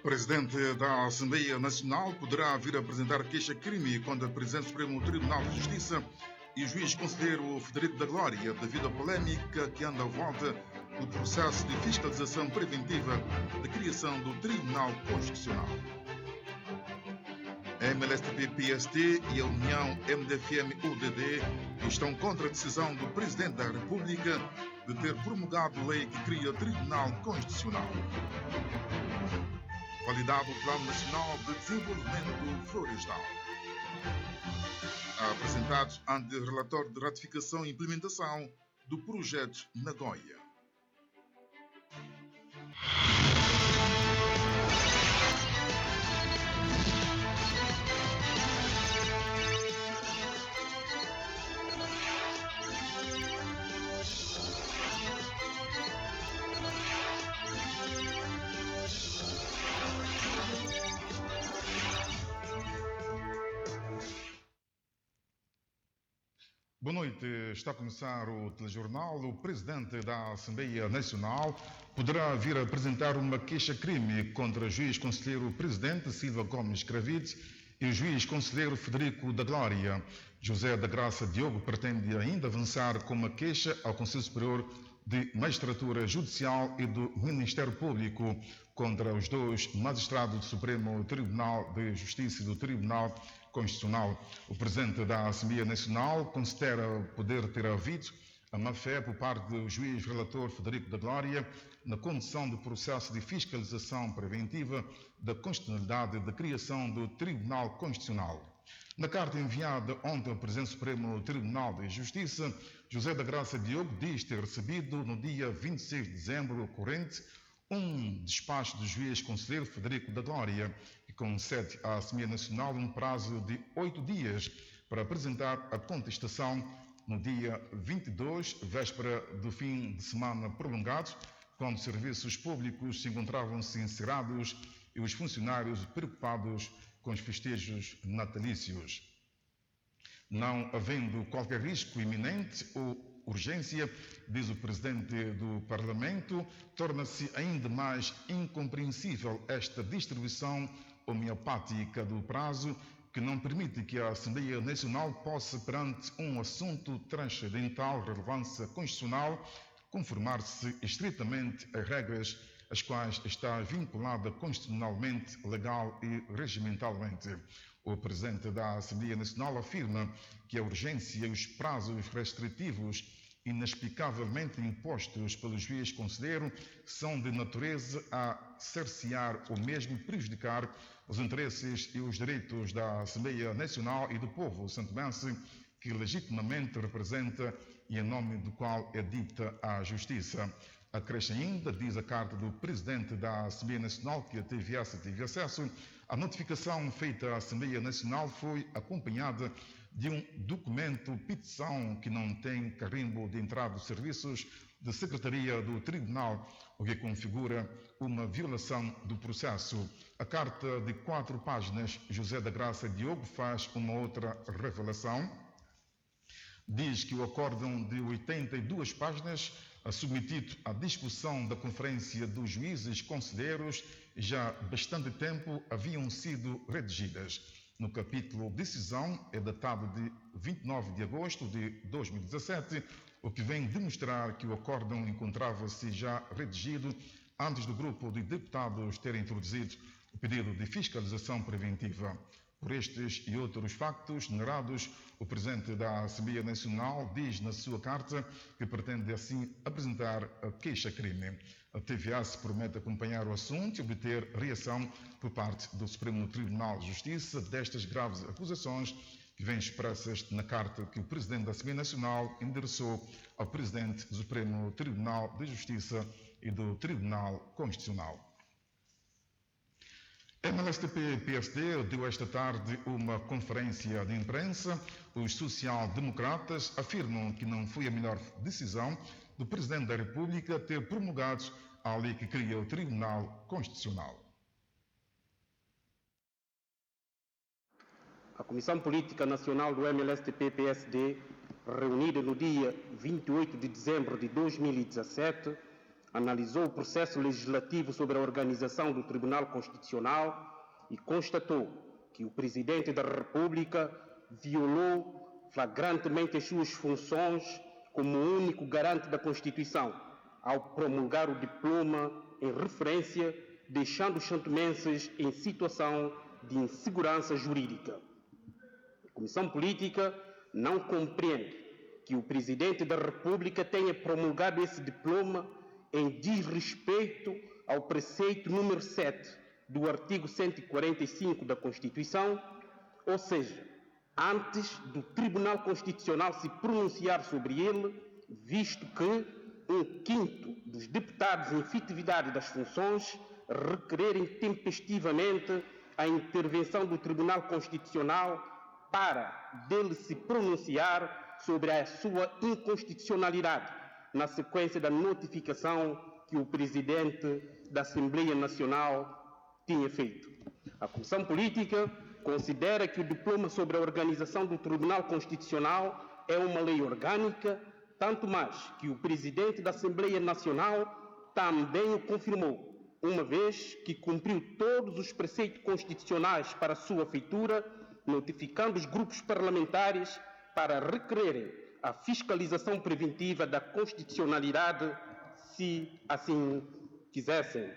Presidente da Assembleia Nacional poderá vir apresentar queixa-crime contra o Presidente do Supremo Tribunal de Justiça e o juiz conselheiro Frederico da Glória devido à polêmica que anda à volta do processo de fiscalização preventiva da criação do Tribunal Constitucional. A MLSTP-PST e a União MDFM-UDD estão contra a decisão do Presidente da República de ter promulgado lei que cria o Tribunal Constitucional. Validado o Plano Nacional de Desenvolvimento Florestal. Apresentados ante o relatório de ratificação e implementação do projeto Nagoya. Boa noite, está a começar o telejornal. O Presidente da Assembleia Nacional poderá vir a apresentar uma queixa-crime contra o juiz conselheiro Presidente Silva Gomes Cravite e o juiz conselheiro Frederico da Glória. José da Graça Diogo pretende ainda avançar com uma queixa ao Conselho Superior de Magistratura Judicial e do Ministério Público contra os dois magistrados do Supremo Tribunal de Justiça e do Tribunal Constitucional. O Presidente da Assembleia Nacional considera poder ter havido a má-fé por parte do juiz relator Frederico da Glória na condução do processo de fiscalização preventiva da constitucionalidade da criação do Tribunal Constitucional. Na carta enviada ontem ao Presidente Supremo Tribunal de Justiça, José da Graça Diogo diz ter recebido no dia 26 de dezembro corrente um despacho do juiz conselheiro Frederico da Glória, que concede à Assembleia Nacional um prazo de 8 dias para apresentar a contestação no dia 22, véspera do fim de semana prolongado, quando os serviços públicos se encontravam-se encerrados e os funcionários preocupados com os festejos natalícios. Não havendo qualquer risco iminente ou urgência, diz o Presidente do Parlamento, torna-se ainda mais incompreensível esta distribuição homeopática do prazo que não permite que a Assembleia Nacional possa, perante um assunto transcendental relevância constitucional, conformar-se estritamente às regras às quais está vinculada constitucionalmente, legal e regimentalmente. O Presidente da Assembleia Nacional afirma que a urgência e os prazos restritivos inexplicavelmente impostos pelo juiz conselheiro são de natureza a cercear ou mesmo prejudicar os interesses e os direitos da Assembleia Nacional e do povo santomense, que legitimamente representa e em nome do qual é dita a justiça. Acresce ainda, diz a carta do Presidente da Assembleia Nacional, que a TVS teve acesso, a notificação feita à Assembleia Nacional foi acompanhada de um documento petição que não tem carimbo de entrada dos serviços de Secretaria do Tribunal, o que configura uma violação do processo. A carta de 4 páginas, José da Graça Diogo faz uma outra revelação. Diz que o acórdão de 82 páginas, submetido à discussão da Conferência dos Juízes Conselheiros, já há bastante tempo haviam sido redigidas. No capítulo Decisão, é datado de 29 de agosto de 2017, o que vem demonstrar que o acórdão encontrava-se já redigido antes do grupo de deputados ter introduzido o pedido de fiscalização preventiva. Por estes e outros factos narrados, o Presidente da Assembleia Nacional diz na sua carta que pretende assim apresentar a queixa-crime. A TVS promete acompanhar o assunto e obter reação por parte do Supremo Tribunal de Justiça destas graves acusações que vêm expressas na carta que o Presidente da Assembleia Nacional endereçou ao Presidente do Supremo Tribunal de Justiça e do Tribunal Constitucional. A MLSTP-PSD deu esta tarde uma conferência de imprensa. Os social-democratas afirmam que não foi a melhor decisão do Presidente da República ter promulgado a lei que cria o Tribunal Constitucional. A Comissão Política Nacional do MLSTP-PSD, reunida no dia 28 de dezembro de 2017, analisou o processo legislativo sobre a organização do Tribunal Constitucional e constatou que o Presidente da República violou flagrantemente as suas funções como único garante da Constituição, ao promulgar o diploma em referência, deixando os santomenses em situação de insegurança jurídica. A Comissão Política não compreende que o Presidente da República tenha promulgado esse diploma em desrespeito ao preceito número 7 do artigo 145 da Constituição, ou seja, antes do Tribunal Constitucional se pronunciar sobre ele, visto que 1/5 dos deputados em efetividade das funções requererem tempestivamente a intervenção do Tribunal Constitucional para dele se pronunciar sobre a sua inconstitucionalidade, na sequência da notificação que o Presidente da Assembleia Nacional tinha feito. A Comissão Política considera que o diploma sobre a organização do Tribunal Constitucional é uma lei orgânica, tanto mais que o Presidente da Assembleia Nacional também o confirmou, uma vez que cumpriu todos os preceitos constitucionais para sua feitura, notificando os grupos parlamentares para requererem a fiscalização preventiva da constitucionalidade, se assim quisessem.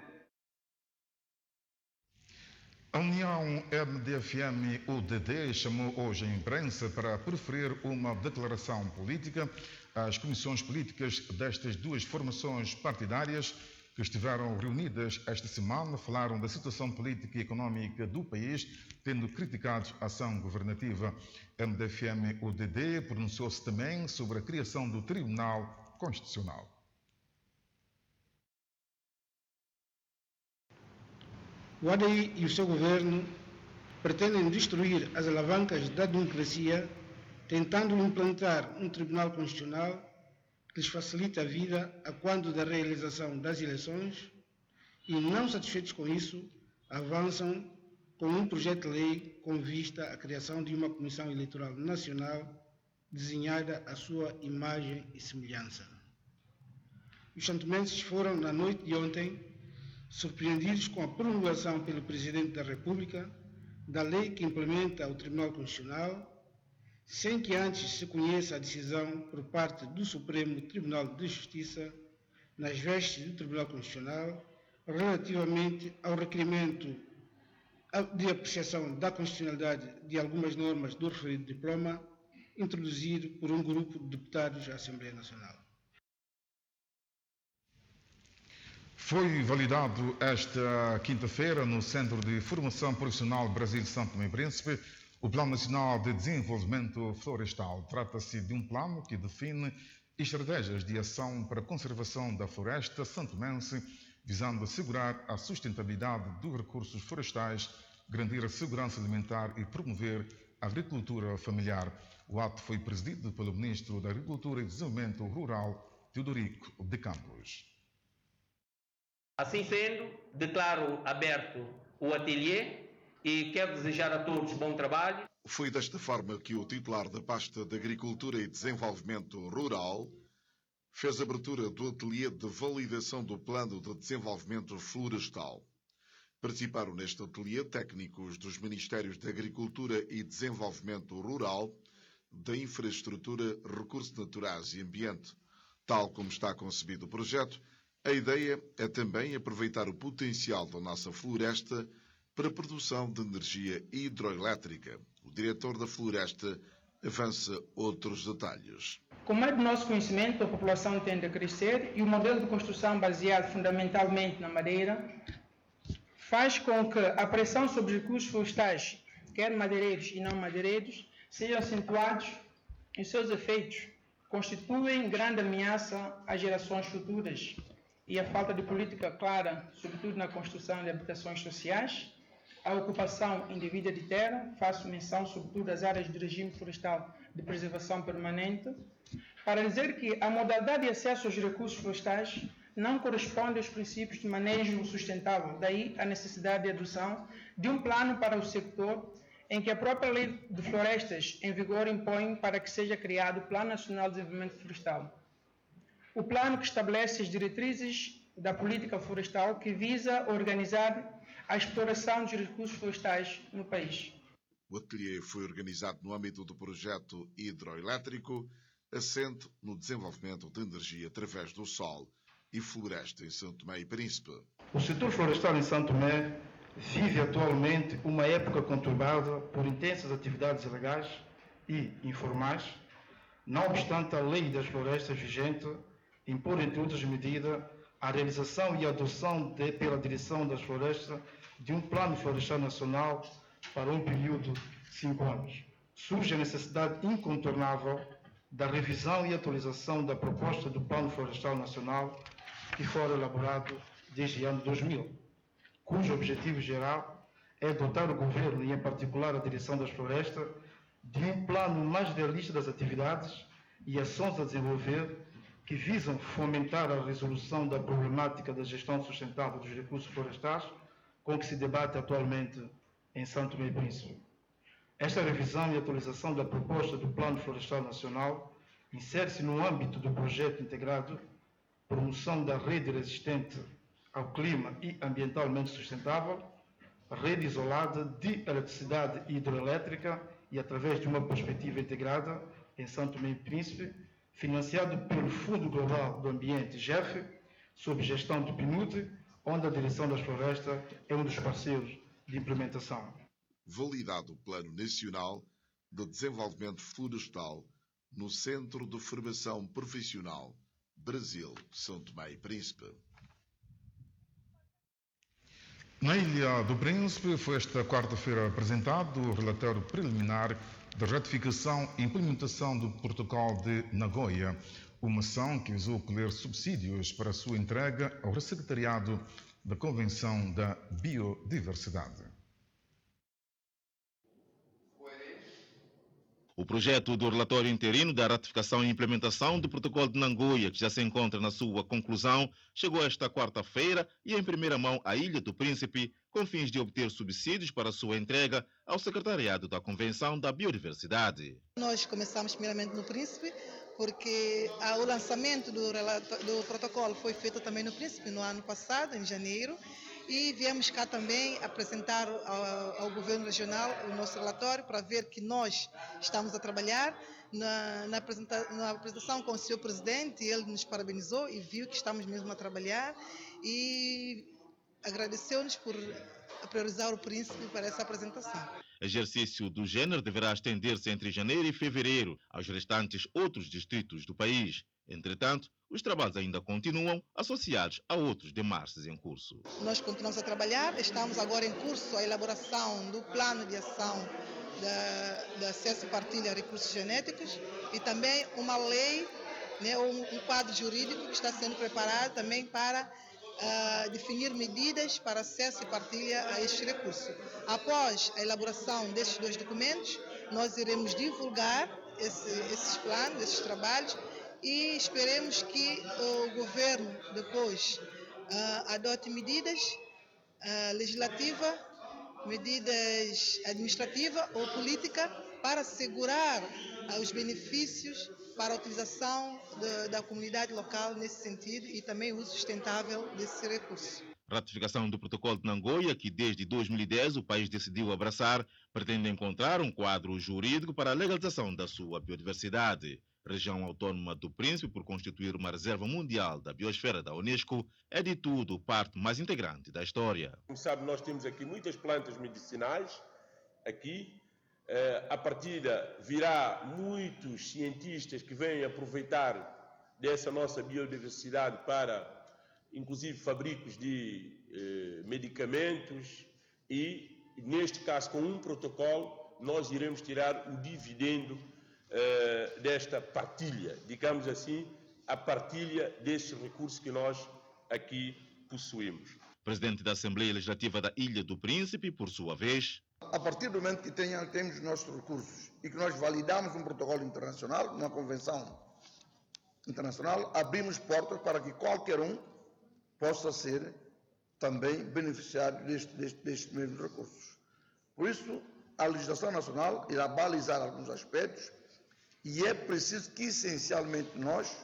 A União MDFM-UDD chamou hoje a imprensa para proferir uma declaração política às comissões políticas destas duas formações partidárias que estiveram reunidas esta semana, falaram da situação política e econômica do país, tendo criticado a ação governativa. A MDFM-UDD pronunciou-se também sobre a criação do Tribunal Constitucional. O ADI e o seu governo pretendem destruir as alavancas da democracia, tentando implantar um Tribunal Constitucional que lhes facilite a vida a quando da realização das eleições e, não satisfeitos com isso, avançam com um projeto de lei com vista à criação de uma Comissão Eleitoral Nacional desenhada à sua imagem e semelhança. Os santomenses foram, na noite de ontem, surpreendidos com a promulgação pelo Presidente da República da lei que implementa o Tribunal Constitucional, sem que antes se conheça a decisão por parte do Supremo Tribunal de Justiça, nas vestes do Tribunal Constitucional, relativamente ao requerimento de apreciação da constitucionalidade de algumas normas do referido diploma, introduzido por um grupo de deputados à Assembleia Nacional. Foi validado esta quinta-feira no Centro de Formação Profissional Brasil São Tomé e Príncipe o Plano Nacional de Desenvolvimento Florestal. Trata-se de um plano que define estratégias de ação para a conservação da floresta santomense, visando assegurar a sustentabilidade dos recursos florestais, garantir a segurança alimentar e promover a agricultura familiar. O ato foi presidido pelo Ministro da Agricultura e Desenvolvimento Rural, Teodorico de Campos. Assim sendo, declaro aberto o ateliê e quero desejar a todos bom trabalho. Foi desta forma que o titular da pasta de Agricultura e Desenvolvimento Rural fez a abertura do ateliê de validação do Plano de Desenvolvimento Florestal. Participaram neste ateliê técnicos dos Ministérios da Agricultura e Desenvolvimento Rural, da Infraestrutura, Recursos Naturais e Ambiente. Tal como está concebido o projeto, a ideia é também aproveitar o potencial da nossa floresta para a produção de energia hidroelétrica. O diretor da floresta avança outros detalhes. Como é do nosso conhecimento, a população tende a crescer e o modelo de construção baseado fundamentalmente na madeira faz com que a pressão sobre os recursos florestais, quer madeireiros e não madeireiros, sejam acentuados e seus efeitos constituem grande ameaça às gerações futuras e a falta de política clara, sobretudo na construção de habitações sociais, a ocupação indevida de terra, faço menção sobretudo das áreas de regime florestal de preservação permanente, para dizer que a modalidade de acesso aos recursos florestais não corresponde aos princípios de manejo sustentável, daí a necessidade de adoção de um plano para o setor em que a própria Lei de Florestas em vigor impõe para que seja criado o Plano Nacional de Desenvolvimento Florestal. O plano que estabelece as diretrizes da política florestal que visa organizar a exploração dos recursos florestais no país. O ateliê foi organizado no âmbito do projeto hidroelétrico, assente no desenvolvimento de energia através do sol e floresta em São Tomé e Príncipe. O setor florestal em São Tomé vive atualmente uma época conturbada por intensas atividades ilegais e informais, não obstante a lei das florestas vigente impor, entre outras medidas, a realização e a adoção pela Direção das Florestas de um Plano Florestal Nacional para um período de 5 anos. Surge a necessidade incontornável da revisão e atualização da proposta do Plano Florestal Nacional que foi elaborado desde o ano 2000, cujo objetivo geral é dotar o Governo, e em particular a Direção das Florestas, de um plano mais realista das atividades e ações a desenvolver que visam fomentar a resolução da problemática da gestão sustentável dos recursos florestais com que se debate atualmente em São Tomé e Príncipe. Esta revisão e atualização da proposta do Plano Florestal Nacional insere-se no âmbito do projeto integrado Promoção da Rede Resistente ao Clima e Ambientalmente Sustentável, rede isolada de eletricidade hidroelétrica e através de uma perspectiva integrada em São Tomé e Príncipe, financiado pelo Fundo Global do Ambiente, GEF, sob gestão do PNUD, onde a Direção das Florestas é um dos parceiros de implementação. Validado o Plano Nacional de Desenvolvimento Florestal no Centro de Formação Profissional Brasil, São Tomé e Príncipe. Na Ilha do Príncipe foi esta quarta-feira apresentado o relatório preliminar da ratificação e implementação do Protocolo de Nagoya, uma ação que visou colher subsídios para a sua entrega ao Secretariado da Convenção da Biodiversidade. O projeto do relatório interino da ratificação e implementação do Protocolo de Nagoya, que já se encontra na sua conclusão, chegou esta quarta-feira e em primeira mão à Ilha do Príncipe, com fins de obter subsídios para sua entrega ao Secretariado da Convenção da Biodiversidade. Nós começamos primeiramente no Príncipe, porque o lançamento do protocolo foi feito também no Príncipe no ano passado, em janeiro, e viemos cá também apresentar ao Governo Regional o nosso relatório para ver que nós estamos a trabalhar. Na apresentação com o Sr. Presidente, ele nos parabenizou e viu que estamos mesmo a trabalhar e agradeceu-nos por priorizar o Príncipe para essa apresentação. Exercício do género deverá estender-se entre janeiro e fevereiro aos restantes outros distritos do país. Entretanto, os trabalhos ainda continuam associados a outros demarches em curso. Nós continuamos a trabalhar, estamos agora em curso a elaboração do plano de ação de acesso e partilha a recursos genéticos e também uma lei, um quadro jurídico que está sendo preparado também para definir medidas para acesso e partilha a estes recursos. Após a elaboração destes dois documentos, nós iremos divulgar esses planos, esses trabalhos, e esperemos que o governo depois adote medidas legislativas, medidas administrativas ou políticas para assegurar os benefícios para a utilização da comunidade local nesse sentido e também o uso sustentável desse recurso. Ratificação do Protocolo de Nagoya, que desde 2010 o país decidiu abraçar, pretende encontrar um quadro jurídico para a legalização da sua biodiversidade. Região Autónoma do Príncipe, por constituir uma reserva mundial da biosfera da Unesco, é de tudo parte mais integrante da história. Como sabe, nós temos aqui muitas plantas medicinais, aqui. A partida virá muitos cientistas que vêm aproveitar dessa nossa biodiversidade para, inclusive, fabricos de medicamentos e, neste caso, com um protocolo, nós iremos tirar o dividendo desta partilha, digamos assim, a partilha destes recursos que nós aqui possuímos. Presidente da Assembleia Legislativa da Ilha do Príncipe, por sua vez. A partir do momento que temos os nossos recursos e que nós validamos um protocolo internacional, uma convenção internacional, abrimos portas para que qualquer um possa ser também beneficiário destes mesmos recursos. Por isso, a legislação nacional irá balizar alguns aspectos e é preciso que, essencialmente, nós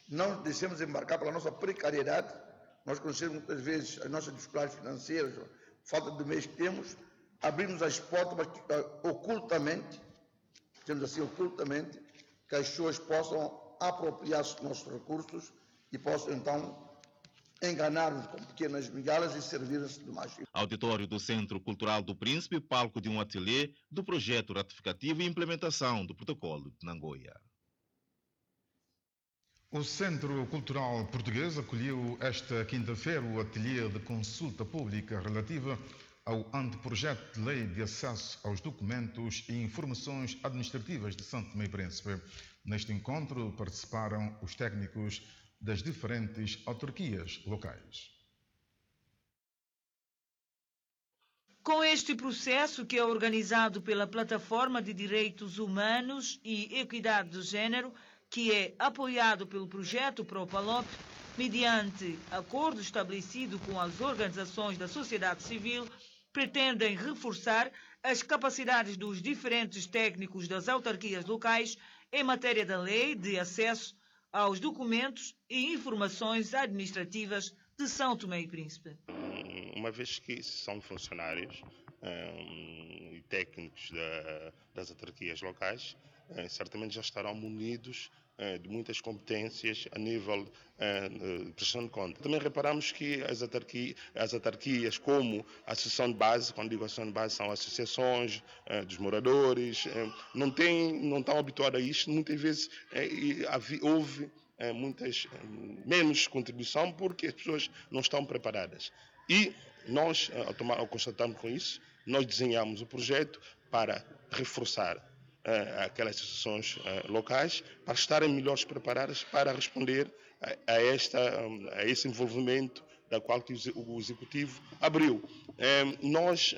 não deixemos embarcar pela nossa precariedade nós conhecemos muitas vezes as nossas dificuldades financeiras, falta de meios que temos, abrimos as portas para que, ocultamente, temos assim ocultamente, que as pessoas possam apropriar-se dos nossos recursos e possam então enganar-nos com pequenas migalhas e servir-se de mais. Auditório do Centro Cultural do Príncipe, palco de um ateliê do projeto ratificativo e implementação do protocolo de Nagoya. O Centro Cultural Português acolheu esta quinta-feira o ateliê de consulta pública relativa ao anteprojeto de lei de acesso aos documentos e informações administrativas de São Tomé e Príncipe. Neste encontro participaram os técnicos das diferentes autarquias locais. Com este processo, que é organizado pela Plataforma de Direitos Humanos e Equidade de Gênero, que é apoiado pelo projeto ProPalop, mediante acordo estabelecido com as organizações da sociedade civil, pretendem reforçar as capacidades dos diferentes técnicos das autarquias locais em matéria da lei de acesso aos documentos e informações administrativas de São Tomé e Príncipe. Uma vez que são funcionários e técnicos das autarquias locais, certamente já estarão munidos de muitas competências a nível de prestação de conta. Também reparamos que as autarquias, como a associação de base, quando digo associação de base, são associações dos moradores, não estão habituados a isto. Muitas vezes houve menos contribuição porque as pessoas não estão preparadas. E nós, ao constatarmos com isso, nós desenhamos o projeto para reforçar aquelas associações locais para estarem melhores preparadas para responder a esse envolvimento da qual que o Executivo abriu. Nós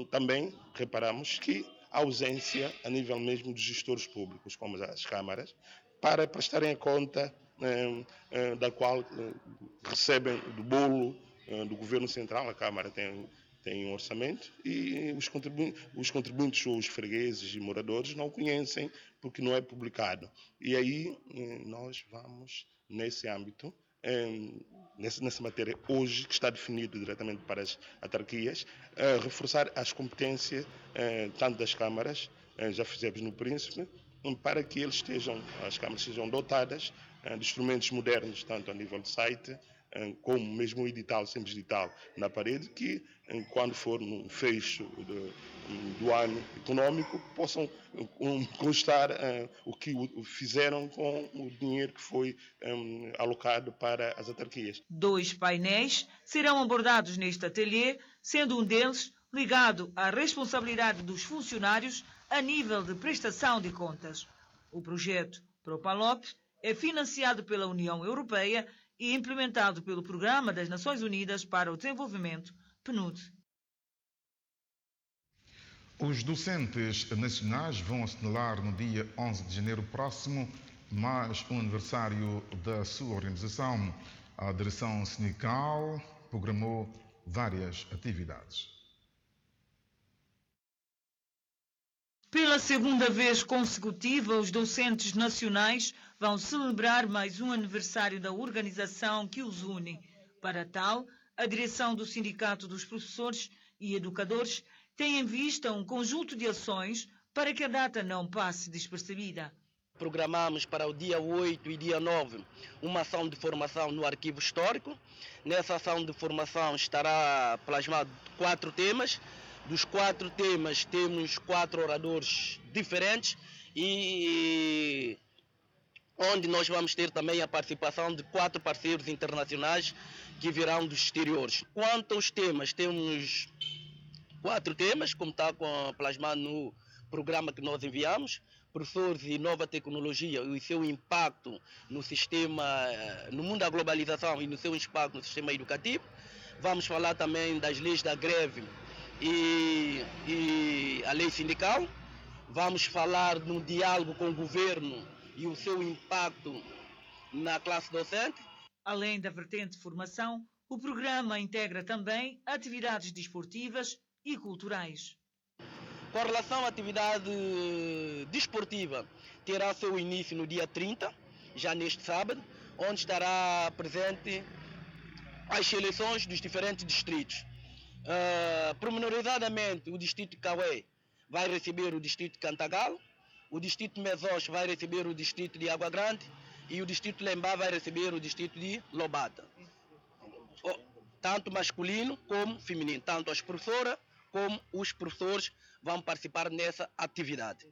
também reparamos que a ausência a nível mesmo dos gestores públicos, como as câmaras, para prestarem conta da qual recebem do bolo do Governo Central. A Câmara tem um orçamento e os contribuintes, os fregueses e moradores não conhecem porque não é publicado. E aí nós vamos, nesse âmbito, nessa matéria hoje, que está definido diretamente para as autarquias, reforçar as competências tanto das câmaras, já fizemos no Príncipe, para que as câmaras sejam dotadas de instrumentos modernos, tanto a nível de site, como mesmo o edital, simples edital na parede, que quando for no fecho do ano econômico possam constar o que fizeram com o dinheiro que foi alocado para as autarquias. 2 painéis serão abordados neste ateliê, sendo um deles ligado à responsabilidade dos funcionários a nível de prestação de contas. O projeto ProPalop é financiado pela União Europeia e implementado pelo Programa das Nações Unidas para o Desenvolvimento, PNUD. Os docentes nacionais vão assinalar no dia 11 de janeiro próximo mais um aniversário da sua organização. A direção sindical programou várias atividades. Pela segunda vez consecutiva, os docentes nacionais vão celebrar mais um aniversário da organização que os une. Para tal, a direção do Sindicato dos Professores e Educadores tem em vista um conjunto de ações para que a data não passe despercebida. Programamos para o dia 8 e dia 9 uma ação de formação no arquivo histórico. Nessa ação de formação estará plasmado 4 temas. Dos 4 temas temos 4 oradores diferentes e onde nós vamos ter também a participação de 4 parceiros internacionais que virão dos exteriores. Quanto aos temas, temos 4 temas, como está plasmado no programa que nós enviamos: professores e nova tecnologia e o seu impacto no sistema, no mundo da globalização e no seu impacto no sistema educativo. Vamos falar também das leis da greve e a lei sindical. Vamos falar no diálogo com o governo e o seu impacto na classe docente. Além da vertente de formação, o programa integra também atividades desportivas e culturais. Com relação à atividade desportiva, terá seu início no dia 30, já neste sábado, onde estará presente as seleções dos diferentes distritos. Pormenorizadamente, o distrito de Cauê vai receber o distrito de Cantagalo, o distrito de Mesos vai receber o distrito de Água Grande e o distrito de Lembá vai receber o distrito de Lobata. Tanto masculino como feminino, tanto as professoras como os professores vão participar nessa atividade.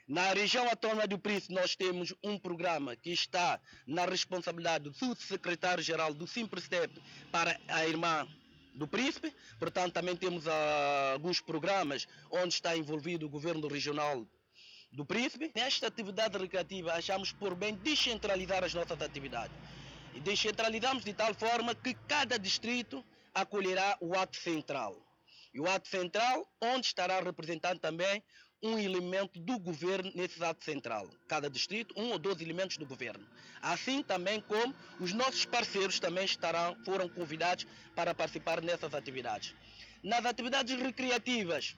Na região autónoma do Príncipe, nós temos um programa que está na responsabilidade do secretário-geral do Simprestep para a irmã do Príncipe. Portanto, também temos alguns programas onde está envolvido o governo regional do Príncipe. Nesta atividade recreativa, achamos por bem descentralizar as nossas atividades. E descentralizamos de tal forma que cada distrito acolherá o ato central. E o ato central, onde estará representado também um elemento do governo nesse ato central. Cada distrito, 1 ou 2 elementos do governo. Assim também como os nossos parceiros também foram convidados para participar nessas atividades. Nas atividades recreativas,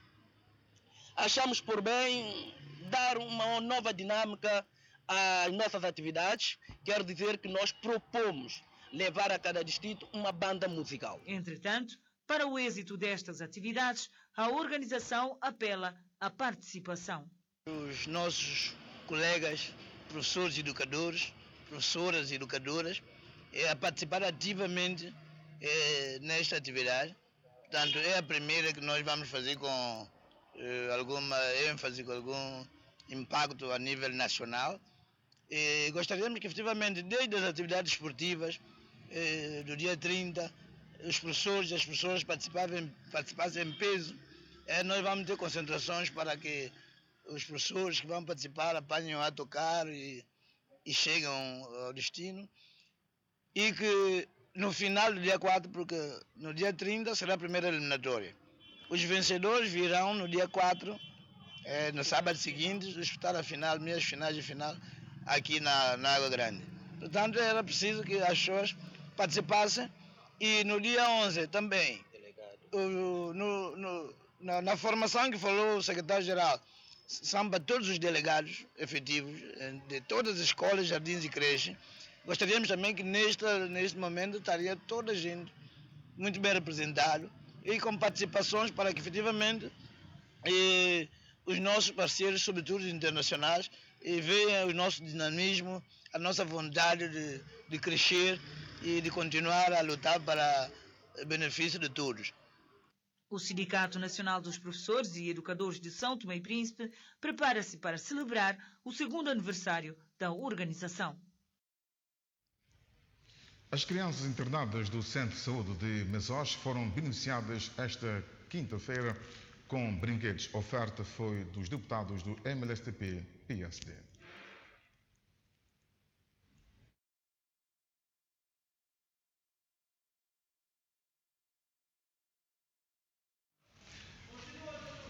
achamos por bem dar uma nova dinâmica às nossas atividades. Quer dizer que nós propomos levar a cada distrito uma banda musical. Entretanto, para o êxito destas atividades, a organização apela à participação. Os nossos colegas, professores educadores, professoras educadoras, a participar ativamente nesta atividade. Portanto, é a primeira que nós vamos fazer com alguma ênfase, com algum impacto a nível nacional. Gostaríamos que, efetivamente, desde as atividades esportivas, do dia 30, os professores e as professoras participassem em peso. Nós vamos ter concentrações para que os professores que vão participar apanhem a tocar e chegam ao destino. E que no final do dia 4, porque no dia 30 será a primeira eliminatória. Os vencedores virão no dia 4, no sábado seguinte, disputar a final, meias finais e final, aqui na Água Grande. Portanto, era preciso que as pessoas participassem. E no dia 11 também, na formação que falou o secretário-geral, são para todos os delegados efetivos de todas as escolas, jardins e creches. Gostaríamos também que neste momento estaria toda a gente muito bem representado e com participações para que efetivamente os nossos parceiros, sobretudo internacionais, vejam o nosso dinamismo, a nossa vontade de crescer e de continuar a lutar para o benefício de todos. O Sindicato Nacional dos Professores e Educadores de São Tomé e Príncipe prepara-se para celebrar o 2º aniversário da organização. As crianças internadas do Centro de Saúde de Mesos foram beneficiadas esta quinta-feira com brinquedos. A oferta foi dos deputados do MLSTP-PSD.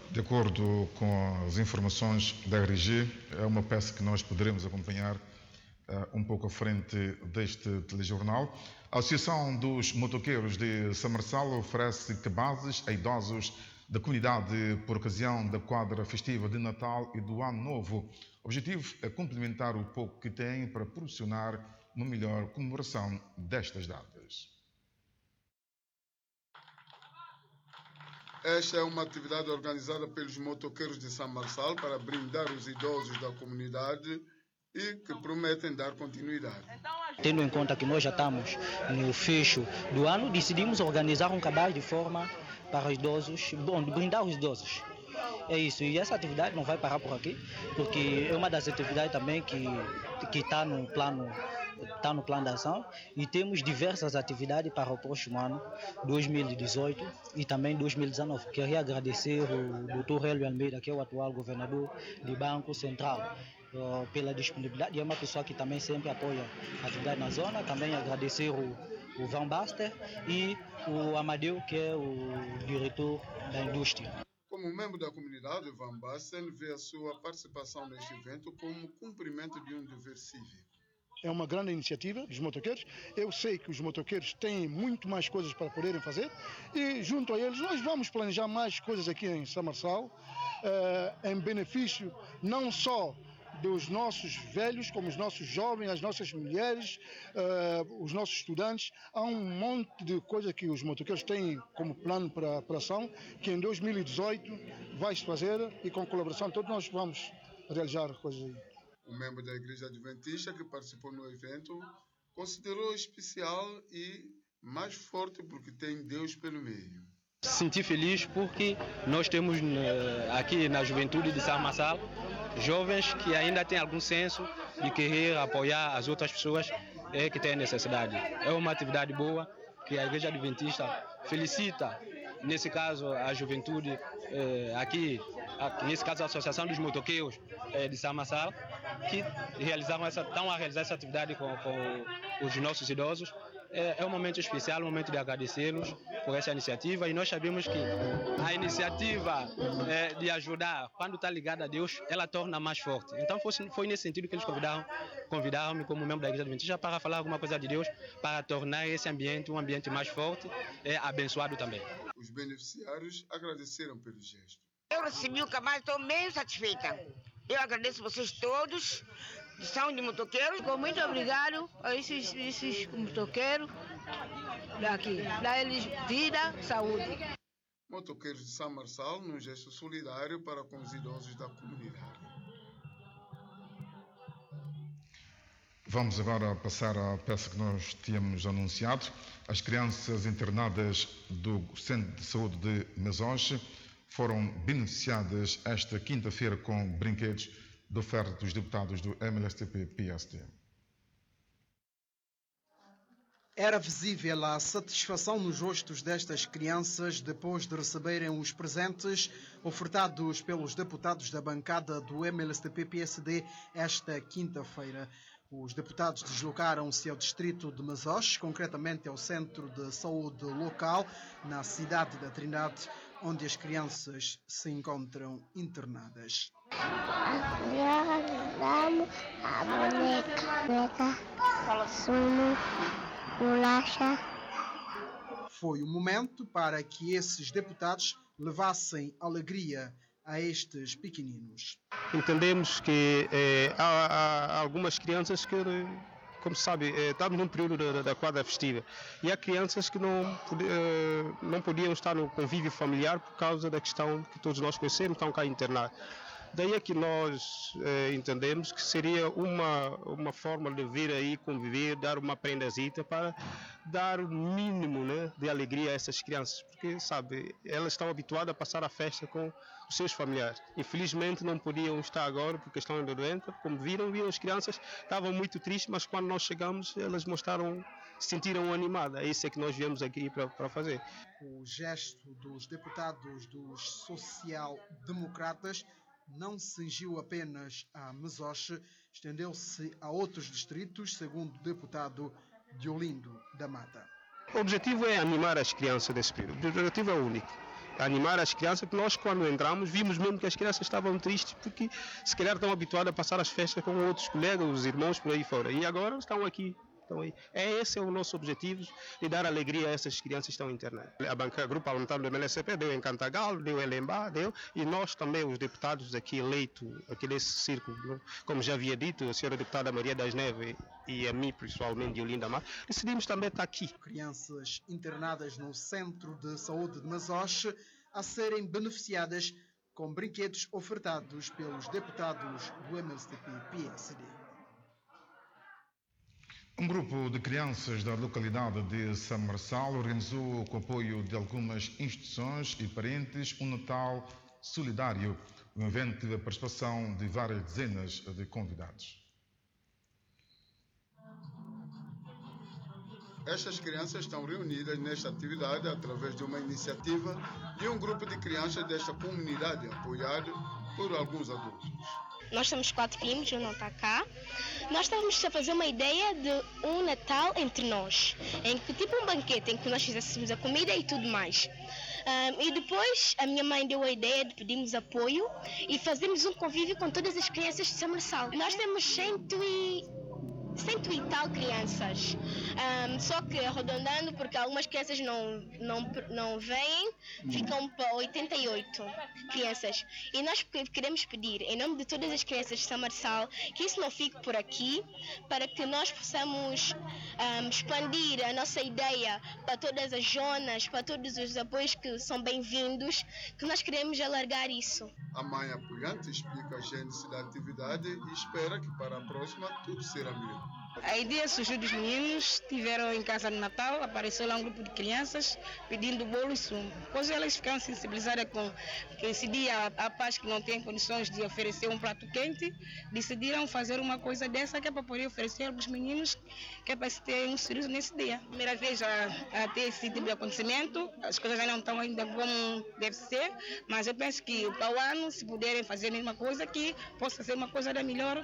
De acordo com as informações da RG, é uma peça que nós poderemos acompanhar um pouco à frente deste telejornal. A Associação dos Motoqueiros de Samarsal oferece cabazes a idosos da comunidade por ocasião da quadra festiva de Natal e do Ano Novo. O objetivo é complementar o pouco que têm para proporcionar uma melhor comemoração destas datas. Esta é uma atividade organizada pelos motoqueiros de Samarsal para brindar os idosos da comunidade e que prometem dar continuidade. Tendo em conta que nós já estamos no fecho do ano, decidimos organizar um cabaz de forma para os idosos, brindar os idosos. É isso, e essa atividade não vai parar por aqui, porque é uma das atividades também que está no plano de ação, e temos diversas atividades para o próximo ano, 2018 e também 2019. Queria agradecer o Dr. Hélio Almeida, que é o atual governador do Banco Central, pela disponibilidade. É uma pessoa que também sempre apoia a atividade na zona. Também agradecer o Van Baster e o Amadeu, que é o diretor da indústria. Como membro da comunidade, o Van Basten vê a sua participação neste evento como cumprimento de um dever cívico. É uma grande iniciativa dos motoqueiros. Eu sei que os motoqueiros têm muito mais coisas para poderem fazer e, junto a eles, nós vamos planejar mais coisas aqui em Samarsal, em benefício não só dos nossos velhos, como os nossos jovens, as nossas mulheres, os nossos estudantes. Há um monte de coisas que os motoqueiros têm como plano para ação, que em 2018 vai se fazer e com colaboração todos nós vamos realizar coisas aí. Um membro da Igreja Adventista que participou no evento considerou especial e mais forte porque tem Deus pelo meio. Senti feliz porque nós temos aqui na juventude de São Marçal jovens que ainda têm algum senso de querer apoiar as outras pessoas que têm necessidade. É uma atividade boa que a Igreja Adventista felicita, nesse caso, a juventude aqui, nesse caso a Associação dos Motoqueiros de São Marçal, que estão a realizar essa atividade com os nossos idosos. É um momento especial, um momento de agradecê-los por essa iniciativa, e nós sabemos que a iniciativa de ajudar, quando está ligada a Deus, ela torna mais forte. Então foi nesse sentido que eles convidaram-me como membro da Igreja Adventista para falar alguma coisa de Deus, para tornar esse ambiente um ambiente mais forte e abençoado também. Os beneficiários agradeceram pelo gesto. Eu recebi o cabaz, estou bem satisfeita. Eu agradeço vocês todos, que são de motoqueiros. Muito obrigado a esses motoqueiros daqui. Dá eles vida, saúde. Motoqueiros de São Marçal, num gesto solidário para com os idosos da comunidade. Vamos agora passar à peça que nós tínhamos anunciado. As crianças internadas do Centro de Saúde de Mesoche foram beneficiadas esta quinta-feira com brinquedos de oferta dos deputados do MLSTP-PSD. Era visível a satisfação nos rostos destas crianças depois de receberem os presentes ofertados pelos deputados da bancada do MLSTP-PSD esta quinta-feira. Os deputados deslocaram-se ao distrito de Mesoche, concretamente ao centro de saúde local, na cidade da Trindade, onde as crianças se encontram internadas. Damos a boneca, sumo, bolacha. Foi o momento para que esses deputados levassem alegria a estes pequeninos. Entendemos que há algumas crianças que, como se sabe, estamos num período da quadra festiva e há crianças que não podiam estar no convívio familiar por causa da questão que todos nós conhecemos, estão cá internados. Daí é que nós entendemos que seria uma forma de vir aí conviver, dar uma prendazita para dar o mínimo, né, de alegria a essas crianças, porque, sabe, elas estão habituadas a passar a festa com os seus familiares. Infelizmente não podiam estar agora por questão da doença. Como viram as crianças estavam muito tristes, mas quando nós chegamos elas se sentiram animadas. É isso que nós viemos aqui para fazer. O gesto dos deputados dos social-democratas não se cingiu apenas a Mesoche, estendeu-se a outros distritos, segundo o deputado Diolindo da Mata. O objetivo é animar as crianças desse período. O objetivo é único. Animar as crianças, que nós quando entramos vimos mesmo que as crianças estavam tristes porque se calhar estão habituadas a passar as festas com outros colegas, os irmãos por aí fora. E agora estão aqui. Então, esse é o nosso objetivo, de dar alegria a essas crianças que estão internadas. A bancada, o grupo parlamentar do MLSTP deu em Cantagalo, deu em Lembá, e nós também, os deputados aqui eleitos, aqui nesse círculo, como já havia dito, a senhora deputada Maria das Neves e a mim, pessoalmente, de Olinda Mar, decidimos também estar aqui. Crianças internadas no Centro de Saúde de Mesoche a serem beneficiadas com brinquedos ofertados pelos deputados do MLSTP-PSD. Um grupo de crianças da localidade de São Marçal organizou, com apoio de algumas instituições e parentes, um Natal solidário. Um evento teve a participação de várias dezenas de convidados. Estas crianças estão reunidas nesta atividade através de uma iniciativa de um grupo de crianças desta comunidade, apoiado por alguns adultos. Nós temos 4 primos, eu não está cá. Nós estávamos a fazer uma ideia de um Natal entre nós, em que tipo um banquete, em que nós fizéssemos a comida e tudo mais. E depois a minha mãe deu a ideia de pedirmos apoio e fazermos um convívio com todas as crianças de São Marçal. Nós temos 110 100 e tal crianças. Só que arredondando, porque algumas crianças não vêm, ficam para 88 crianças. E nós queremos pedir, em nome de todas as crianças de São Marçal, que isso não fique por aqui, para que nós possamos expandir a nossa ideia para todas as zonas, para todos os apoios que são bem-vindos, que nós queremos alargar isso. A mãe apoiante explica a gênese da atividade e espera que para a próxima tudo será melhor. A ideia surgiu dos meninos, estiveram em casa no Natal, apareceu lá um grupo de crianças pedindo bolo e sumo. Depois elas ficaram sensibilizadas com que esse dia a paz que não tem condições de oferecer um prato quente, decidiram fazer uma coisa dessa que é para poder oferecer aos meninos, que é para se ter um sorriso nesse dia. Primeira vez a ter esse tipo de acontecimento, as coisas ainda não estão ainda como deve ser, mas eu penso que para o ano, se puderem fazer a mesma coisa, que possa ser uma coisa da melhor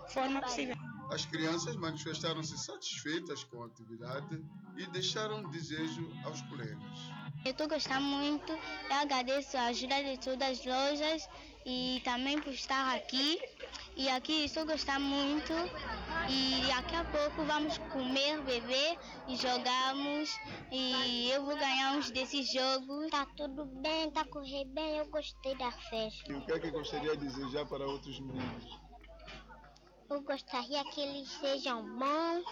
forma possível. As crianças manifestaram-se satisfeitas com a atividade e deixaram desejo aos colegas. Eu estou gostando muito, eu agradeço a ajuda de todas as lojas e também por estar aqui. E aqui estou gostando muito e daqui a pouco vamos comer, beber e jogamos e eu vou ganhar uns desses jogos. Tá tudo bem, tá correndo bem, eu gostei da festa. E o que é que gostaria de desejar para outros meninos? Eu gostaria que eles sejam bons,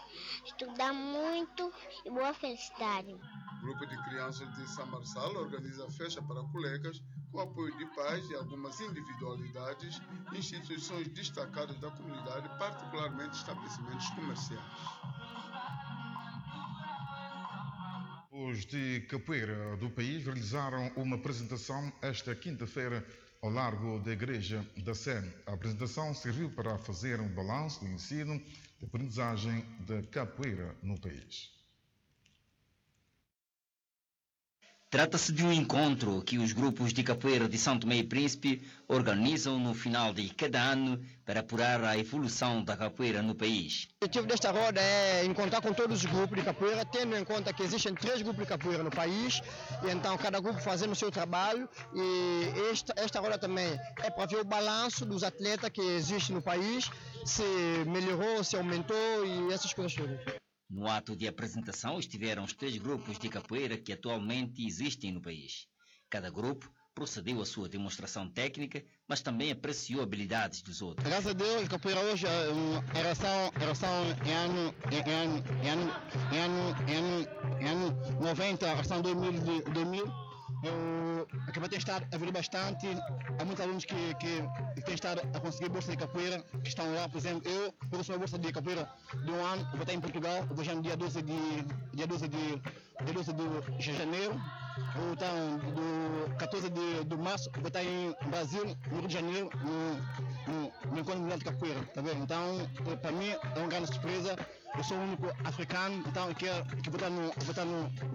estudar muito e boa felicidade. O grupo de crianças de São Marçal organiza a festa para colegas com apoio de pais e algumas individualidades e instituições destacadas da comunidade, particularmente estabelecimentos comerciais. Os de capoeira do país realizaram uma apresentação esta quinta-feira ao largo da Igreja da Sé. A apresentação serviu para fazer um balanço do ensino e aprendizagem da capoeira no país. Trata-se de um encontro que os grupos de capoeira de São Tomé e Príncipe organizam no final de cada ano para apurar a evolução da capoeira no país. O objetivo desta roda é encontrar com todos os grupos de capoeira, tendo em conta que existem 3 grupos de capoeira no país, e então cada grupo fazendo o seu trabalho, e esta roda também é para ver o balanço dos atletas que existem no país, se melhorou, se aumentou e essas coisas todas. No ato de apresentação estiveram os 3 grupos de capoeira que atualmente existem no país. Cada grupo procedeu à sua demonstração técnica, mas também apreciou habilidades dos outros. Graças a Deus, a capoeira hoje é uma relação em ano 90, relação 2000. A capoeira tem estado a evoluir bastante. Há muitos alunos que têm estado a conseguir bolsa de capoeira, que estão lá, por exemplo, eu sou uma bolsa de capoeira de um ano, eu vou estar em Portugal, eu vou já no dia 12 de janeiro, eu vou estar do 14 de março, eu vou estar em Brasil, no Rio de Janeiro, no Encontro Mundial de Capoeira, tá vendo? Então, para mim, é uma grande surpresa. Eu sou o único africano, então que vou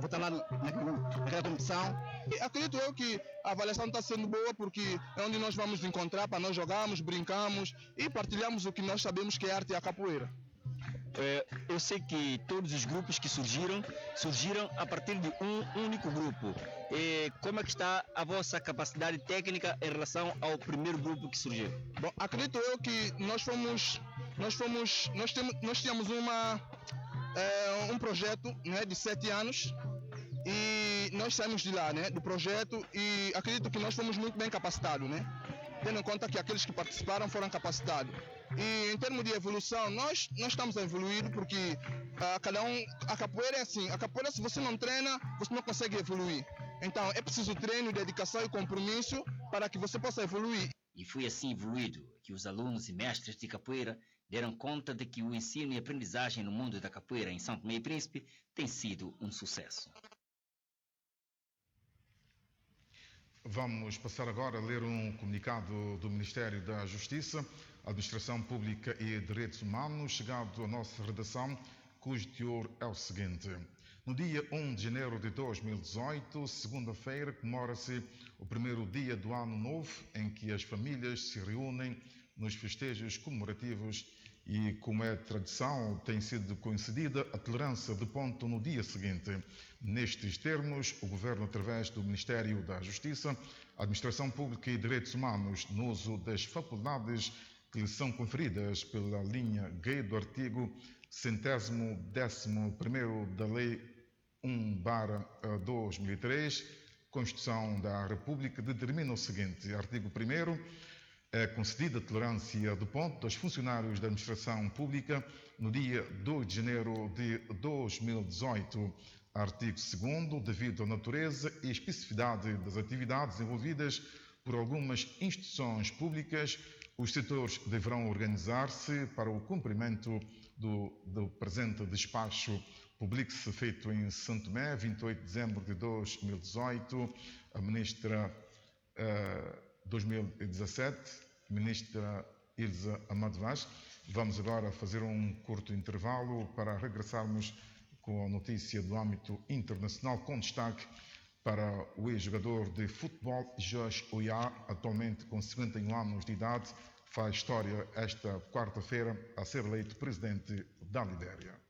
estar lá naquela competição. E acredito eu que a avaliação está sendo boa, porque é onde nós vamos encontrar para nós jogarmos, brincamos e partilhamos o que nós sabemos que é arte e a capoeira. Eu sei que todos os grupos que surgiram a partir de um único grupo. Como é que está a vossa capacidade técnica em relação ao primeiro grupo que surgiu? Bom, acredito eu que nós tínhamos um projeto, né, de 7 anos e nós saímos de lá, né, do projeto, e acredito que nós fomos muito bem capacitados, né, tendo em conta que aqueles que participaram foram capacitados. E em termos de evolução, nós estamos a evoluir, porque a capoeira é assim, a capoeira, se você não treina, você não consegue evoluir. Então é preciso treino, dedicação e compromisso para que você possa evoluir. E foi assim evoluído que os alunos e mestres de capoeira deram conta de que o ensino e aprendizagem no mundo da capoeira em São Tomé e Príncipe tem sido um sucesso. Vamos passar agora a ler um comunicado do Ministério da Justiça, Administração Pública e Direitos Humanos, chegado à nossa redação, cujo teor é o seguinte. No dia 1 de janeiro de 2018, segunda-feira, comemora-se o primeiro dia do Ano Novo, em que as famílias se reúnem nos festejos comemorativos e, como é tradição, tem sido concedida a tolerância de ponto no dia seguinte. Nestes termos, o Governo, através do Ministério da Justiça, Administração Pública e Direitos Humanos, no uso das faculdades que lhe são conferidas pela linha G do artigo 111º da Lei 1/2003, Constituição da República, determina o seguinte: artigo 1º, é concedida tolerância do ponto dos funcionários da administração pública no dia 2 de janeiro de 2018. Artigo 2º, devido à natureza e especificidade das atividades envolvidas por algumas instituições públicas, os setores deverão organizar-se para o cumprimento do presente despacho. Publique-se feito em Santo Tomé, 28 de dezembro de 2018, a ministra 2017, ministra Ilza Amado Vaz. Vamos agora fazer um curto intervalo para regressarmos com a notícia do âmbito internacional, com destaque para o ex-jogador de futebol Jorge Weah, atualmente com 51 anos de idade, faz história esta quarta-feira a ser eleito presidente da Libéria.